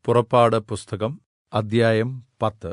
പുറപ്പാട് പുസ്തകം അദ്ധ്യായം 10.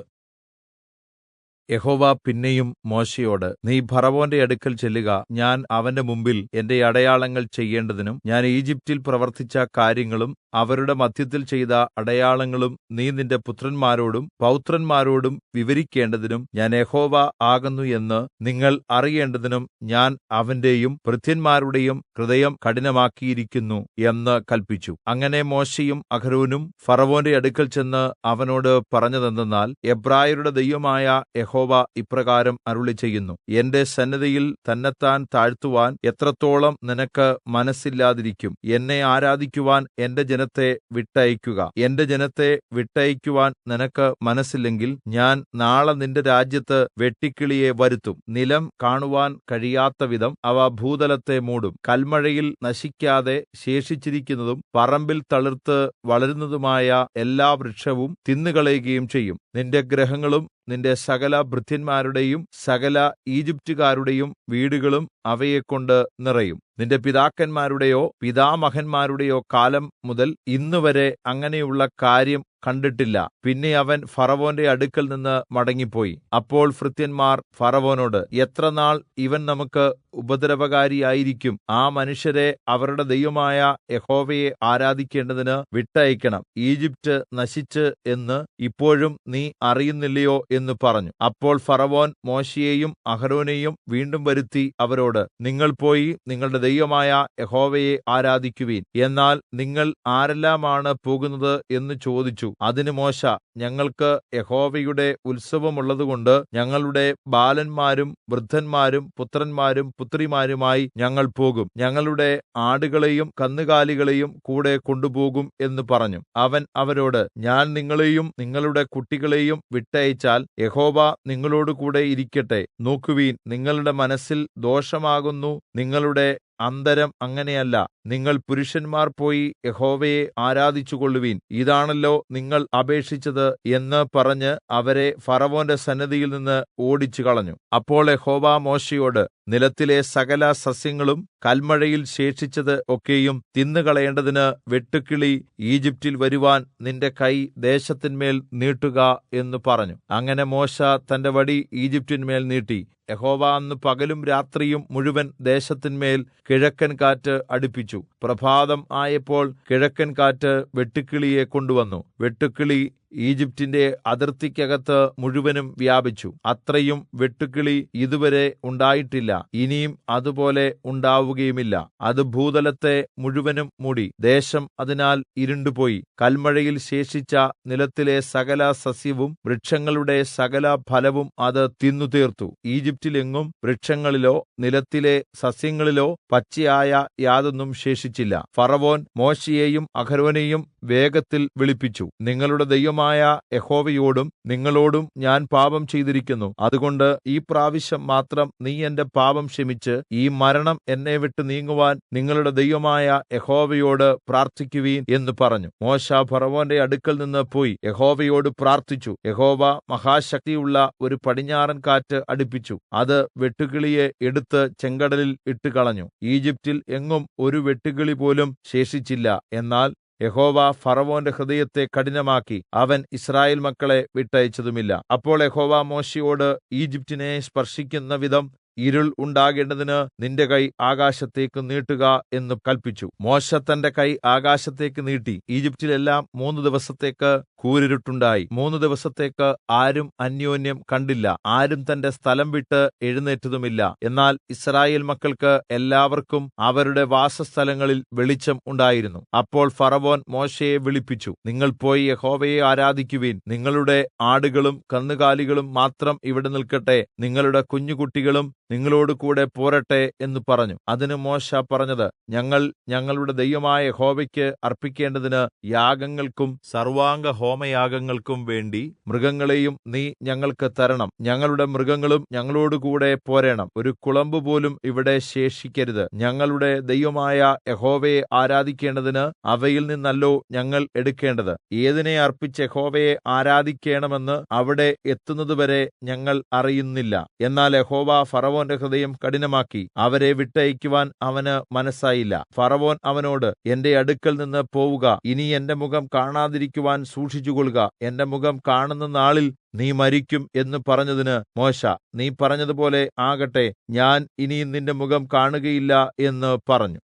യഹോവ പിന്നെയും മോശെയോട്, നീ ഫറവോന്റെ അടുക്കൽ ചെല്ലുക. ഞാൻ അവന്റെ മുമ്പിൽ എന്റെ അടയാളങ്ങൾ ചെയ്യേണ്ടതിനും ഞാൻ ഈജിപ്റ്റിൽ പ്രവർത്തിച്ച കാര്യങ്ങളും അവരുടെ മദ്ധ്യത്തിൽ ചെയ്ത അടയാളങ്ങളും നീ നിന്റെ പുത്രന്മാരോടും പൌത്രന്മാരോടും വിവരിക്കേണ്ടതിനും ഞാൻ യഹോവ ആകുന്നു എന്ന് നിങ്ങൾ അറിയേണ്ടതിനും ഞാൻ അവന്റെയും ഭൃത്യന്മാരുടെയും ഹൃദയം കഠിനമാക്കിയിരിക്കുന്നു എന്ന് കല്പിച്ചു. അങ്ങനെ മോശെയും അഹരോനും ഫറവോന്റെ അടുക്കൽ ചെന്ന് അവനോട് പറഞ്ഞതെന്തെന്നാൽ, എബ്രായരുടെ ദൈവമായ യഹോവ ഇപ്രകാരം അരുളിച്ചെയ്യുന്നു, എന്റെ സന്നിധിയിൽ തന്നെത്താൻ താഴ്ത്തുവാൻ എത്രത്തോളം നിനക്ക് മനസ്സില്ലാതിരിക്കും? എന്നെ ആരാധിക്കുവാൻ എന്റെ ജനത്തെ വിട്ടയയ്ക്കുക. എന്റെ ജനത്തെ വിട്ടയയ്ക്കുവാൻ നിനക്ക് മനസ്സില്ലെങ്കിൽ ഞാൻ നാളെ നിന്റെ രാജ്യത്ത് വെട്ടുക്കിളിയെ വരുത്തും. നിലം കാണുവാൻ കഴിയാത്തവിധം അവ ഭൂതലത്തെ മൂടും. കൽമഴയിൽ നശിക്കാതെ ശേഷിച്ചിരിക്കുന്നതും പറമ്പിൽ തളിർത്ത് വളരുന്നതുമായ എല്ലാ വൃക്ഷവും തിന്നുകളയുകയും ചെയ്യും. നിന്റെ ഗൃഹങ്ങളും നിന്റെ സകല ഭൃത്യന്മാരുടെയും സകല ഈജിപ്റ്റുകാരുടെയും വീടുകളും അവയെക്കൊണ്ട് നിറയും. നിന്റെ പിതാക്കന്മാരുടെയോ പിതാമഹന്മാരുടെയോ കാലം മുതൽ ഇന്നുവരെ അങ്ങനെയുള്ള കാര്യം കണ്ടിട്ടില്ല. പിന്നെ അവൻ ഫറവോന്റെ അടുക്കൽ നിന്ന് മടങ്ങിപ്പോയി. അപ്പോൾ ഭൃത്യന്മാർ ഫറവോനോട്, എത്ര നാൾ ഇവൻ നമുക്ക് ഉപദ്രവകാരിയായിരിക്കും? ആ മനുഷ്യരെ അവരുടെ ദൈവമായ യഹോവയെ ആരാധിക്കേണ്ടതിന് വിട്ടയയ്ക്കണം. ഈജിപ്റ്റ് നശിച്ച് എന്ന് ഇപ്പോഴും നീ അറിയുന്നില്ലയോ എന്ന് പറഞ്ഞു. അപ്പോൾ ഫറവോൻ മോശെയെയും അഹരോനെയും വീണ്ടും വരുത്തി അവരോട്, നിങ്ങൾ പോയി നിങ്ങളുടെ ദൈവമായ യഹോവയെ ആരാധിക്കുവിൻ. എന്നാൽ നിങ്ങൾ ആരെല്ലാമാണ് പോകുന്നത് എന്ന് ചോദിച്ചു. അതിന് മോശെ, ഞങ്ങൾക്ക് യഹോവയുടെ ഉത്സവമുള്ളതുകൊണ്ട് ഞങ്ങളുടെ ബാലന്മാരും വൃദ്ധന്മാരും പുത്രന്മാരും പുത്രിമാരുമായി ഞങ്ങൾ പോകും. ഞങ്ങളുടെ ആടുകളെയും കന്നുകാലികളെയും കൂടെ കൊണ്ടുപോകും എന്ന് പറഞ്ഞു. അവൻ അവരോട്, ഞാൻ നിങ്ങളെയും നിങ്ങളുടെ കുട്ടികളെയും വിട്ടയച്ചാൽ യഹോവ നിങ്ങളോടുകൂടെ ഇരിക്കട്ടെ. നോക്കുവിൻ, നിങ്ങളുടെ മനസ്സിൽ ദോഷമാകുന്നു നിങ്ങളുടെ അന്തരം അങ്ങനെയല്ല. നിങ്ങൾ പുരുഷന്മാർ പോയി യഹോവയെ ആരാധിച്ചുകൊള്ളുവിൻ. ഇതാണല്ലോ നിങ്ങൾ അപേക്ഷിച്ചത് എന്ന് പറഞ്ഞ് അവരെ ഫറവോന്റെ സന്നിധിയിൽ നിന്ന് ഓടിച്ചു കളഞ്ഞു. അപ്പോൾ യഹോവ മോശെയോട്, നിലത്തിലെ സകല സസ്യങ്ങളും കൽമഴയിൽ ശേഷിച്ചത് ഒക്കെയും തിന്നുകളയേണ്ടതിന് വെട്ടുക്കിളി ഈജിപ്റ്റിൽ വരുവാൻ നിന്റെ കൈ ദേശത്തിന്മേൽ നീട്ടുക എന്ന് പറഞ്ഞു. അങ്ങനെ മോശെ തന്റെ വടി ഈജിപ്റ്റിന്മേൽ നീട്ടി. യഹോവ അന്ന് പകലും രാത്രിയും മുഴുവൻ ദേശത്തിന്മേൽ കിഴക്കൻ കാറ്റ് അടിപ്പിച്ചു. പ്രഭാതം ആയപ്പോൾ കിഴക്കൻ കാറ്റ് വെട്ടുക്കിളിയെ കൊണ്ടുവന്നു. വെട്ടുക്കിളി ഈജിപ്റ്റിന്റെ അതിർത്തിക്കകത്ത് മുഴുവനും വ്യാപിച്ചു. അത്രയും വെട്ടുക്കിളി ഇതുവരെ ഉണ്ടായിട്ടില്ല, ഇനിയും അതുപോലെ ഉണ്ടാവുകയുമില്ല. അത് ഭൂതലത്തെ മുഴുവനും മൂടി. ദേശം അതിനാൽ ഇരുണ്ടുപോയി. കൽമഴയിൽ ശേഷിച്ച നിലത്തിലെ സകല സസ്യവും വൃക്ഷങ്ങളുടെ സകല ഫലവും അത് തിന്നുതീർത്തു. ഈജിപ്റ്റിലെങ്ങും വൃക്ഷങ്ങളിലോ നിലത്തിലെ സസ്യങ്ങളിലോ പച്ചയായ യാതൊന്നും ശേഷിച്ചില്ല. ഫറവോൻ മോശെയെയും അഹരോനെയും വേഗത്തിൽ വിളിപ്പിച്ചു. നിങ്ങളുടെ ദൈവമായ യഹോവയോടും നിങ്ങളോടും ഞാൻ പാപം ചെയ്തിരിക്കുന്നു. അതുകൊണ്ട് ഈ പ്രാവശ്യം മാത്രം നീ എന്റെ പാപം ക്ഷമിച്ച് ഈ മരണം എന്നെ വിട്ട് നീങ്ങുവാൻ നിങ്ങളുടെ ദൈവമായ യഹോവയോട് പ്രാർത്ഥിക്കുവീൻ എന്ന് പറഞ്ഞു. മോശെ ഫറവോന്റെ അടുക്കൽ നിന്ന് പോയി യഹോവയോട് പ്രാർത്ഥിച്ചു. യഹോവ മഹാശക്തിയുള്ള ഒരു പടിഞ്ഞാറൻ കാറ്റ് അടിപ്പിച്ചു. അത് വെട്ടുകിളിയെ എടുത്ത് ചെങ്കടലിൽ ഇട്ടുകളഞ്ഞു. ഈജിപ്റ്റിൽ എങ്ങും ഒരു വെട്ടുകിളി പോലും ശേഷിച്ചില്ല. എന്നാൽ യഹോവ ഫറവോന്റെ ഹൃദയത്തെ കഠിനമാക്കി. അവൻ യിസ്രായേൽ മക്കളെ വിട്ടയച്ചതുമില്ല. അപ്പോൾ യഹോവ മോശെയോട്, ഈജിപ്റ്റിനെ സ്പർശിക്കുന്ന വിധം ഇരുൾ ഉണ്ടാകേണ്ടതിന് നിന്റെ കൈ ആകാശത്തേക്ക് നീട്ടുക എന്ന് കല്പിച്ചു. മോശെ തന്റെ കൈ ആകാശത്തേക്ക് നീട്ടി. ഈജിപ്റ്റിലെല്ലാം 3 ദിവസത്തേക്ക് കൂരിരുട്ടുണ്ടായി. 3 ദിവസത്തേക്ക് ആരും അന്യോന്യം കണ്ടില്ല. ആരും തന്റെ സ്ഥലം വിട്ട് എഴുന്നേറ്റതുമില്ല. എന്നാൽ യിസ്രായേൽ മക്കൾക്ക് എല്ലാവർക്കും അവരുടെ വാസസ്ഥലങ്ങളിൽ വെളിച്ചം ഉണ്ടായിരുന്നു. അപ്പോൾ ഫറവോൻ മോശെയെ വിളിപ്പിച്ചു. നിങ്ങൾ പോയി യഹോവയെ ആരാധിക്കുവിൻ. നിങ്ങളുടെ ആടുകളും കന്നുകാലികളും മാത്രം ഇവിടെ നിൽക്കട്ടെ. നിങ്ങളുടെ കുഞ്ഞുകുട്ടികളും നിങ്ങളോട് കൂടെ പോരട്ടെ എന്ന് പറഞ്ഞു. അതിന് മോശെ പറഞ്ഞത്, ഞങ്ങൾ ഞങ്ങളുടെ ദൈവമായ യഹോവയ്ക്ക് അർപ്പിക്കേണ്ടതിന് യാഗങ്ങൾക്കും സർവാംഗ ഹോമയാഗങ്ങൾക്കും വേണ്ടി മൃഗങ്ങളെയും നീ ഞങ്ങൾക്ക് തരണം. ഞങ്ങളുടെ മൃഗങ്ങളും ഞങ്ങളോടുകൂടെ പോരണം. ഒരു കുളമ്പ് പോലും ഇവിടെ ശേഷിക്കരുത്. ഞങ്ങളുടെ ദൈവമായ യഹോവയെ ആരാധിക്കേണ്ടതിന് അവയിൽ നിന്നല്ലോ ഞങ്ങൾ എടുക്കേണ്ടത്. ഏതിനെ അർപ്പിച്ച് യഹോവയെ ആരാധിക്കേണമെന്ന് അവിടെ എത്തുന്നതുവരെ ഞങ്ങൾ അറിയുന്നില്ല. എന്നാൽ യഹോവ ഫറവോൻ ഫറവോന്റെ ഹൃദയം കഠിനമാക്കി അവരെ വിട്ടയയ്ക്കുവാൻ അവന് മനസ്സായില്ല. ഫറവോൻ അവനോട്, എന്റെ അടുക്കൽ നിന്ന് പോവുക, ഇനി എന്റെ മുഖം കാണാതിരിക്കുവാൻ സൂക്ഷിച്ചുകൊള്ളുക, എന്റെ മുഖം കാണുന്ന നാളിൽ നീ മരിക്കും എന്ന് പറഞ്ഞതിന് മോശെ, നീ പറഞ്ഞതുപോലെ ആകട്ടെ, ഞാൻ ഇനി നിന്റെ മുഖം കാണുകയില്ല എന്ന് പറഞ്ഞു.